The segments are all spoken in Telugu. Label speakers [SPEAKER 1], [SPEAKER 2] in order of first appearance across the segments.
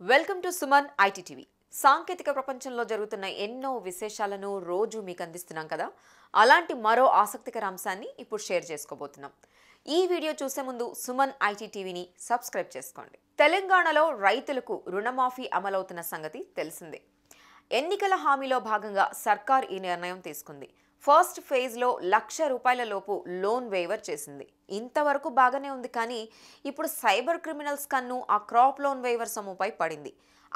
[SPEAKER 1] Welcome to Suman IT TV. సాంకేతిక ప్రపంచంలో జరుగుతున్న ఎన్నో విశేషాలను రోజు మీకు అందిస్తున్నాం కదా. అలాంటి మరో ఆసక్తికర అంశాన్ని ఇప్పుడు షేర్ చేసుకోబోతున్నాం. ఈ వీడియో చూసే ముందు సుమన్ ఐటీ టీవీని సబ్స్క్రైబ్ చేసుకోండి. తెలంగాణలో రైతులకు రుణమాఫీ అమలవుతున్న సంగతి తెలిసిందే. ఎన్నికల హామీలో భాగంగా సర్కార్ ఈ నిర్ణయం తీసుకుంది. ఫస్ట్ ఫేజ్లో ₹1,00,000 లోపు లోన్ వేవర్ చేసింది. ఇంతవరకు బాగానే ఉంది, కానీ ఇప్పుడు సైబర్ క్రిమినల్స్ కన్ను ఆ క్రాప్ లోన్ వేవర్ సొమ్ముపై పడింది.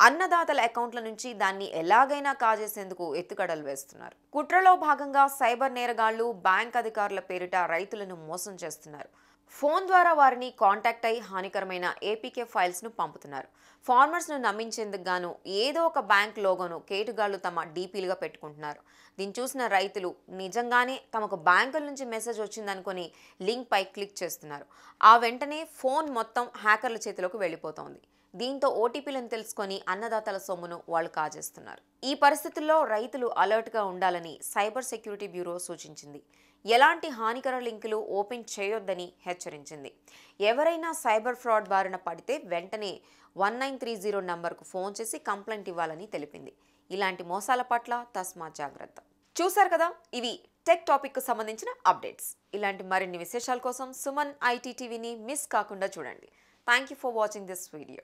[SPEAKER 1] అన్నదాతల అకౌంట్ల నుంచి దాన్ని ఎలాగైనా కాజేసేందుకు ఎత్తుగడలు వేస్తున్నారు. కుట్రలో భాగంగా సైబర్ నేరగాళ్లు బ్యాంక్ అధికారుల పేరిట రైతులను మోసం చేస్తున్నారు. ఫోన్ ద్వారా వారిని కాంటాక్ట్ అయి హానికరమైన ఏపీకే ఫైల్స్ను పంపుతున్నారు. ఫార్మర్స్ను నమ్మించేందుకు గాను ఏదో ఒక బ్యాంక్ లోగోను కేటుగాళ్లు తమ డీపీలుగా పెట్టుకుంటున్నారు. దీన్ని చూసిన రైతులు నిజంగానే తమకు బ్యాంకుల నుంచి మెసేజ్ వచ్చిందనుకొని లింక్ పై క్లిక్ చేస్తున్నారు. ఆ వెంటనే ఫోన్ మొత్తం హ్యాకర్ల చేతిలోకి వెళ్ళిపోతోంది. దీంతో ఓటీపీలను తెలుసుకొని అన్నదాతల సొమ్మును వాళ్ళు కాజేస్తున్నారు. ఈ పరిస్థితుల్లో రైతులు అలర్ట్గా ఉండాలని సైబర్ సెక్యూరిటీ బ్యూరో సూచించింది. ఎలాంటి హానికర లింకులు ఓపెన్ చేయొద్దని హెచ్చరించింది. ఎవరైనా సైబర్ ఫ్రాడ్ బారిన పడితే వెంటనే 1930 నంబర్కు ఫోన్ చేసి కంప్లైంట్ ఇవ్వాలని తెలిపింది. ఇలాంటి మోసాల పట్ల తస్మా జాగ్రత్త. చూశారు కదా, ఇవి టెక్ టాపిక్ కు సంబంధించిన అప్డేట్స్. ఇలాంటి మరిన్ని విశేషాల కోసం సుమన్ ఐటీ టీవీని మిస్ కాకుండా చూడండి. Thank you for watching this video.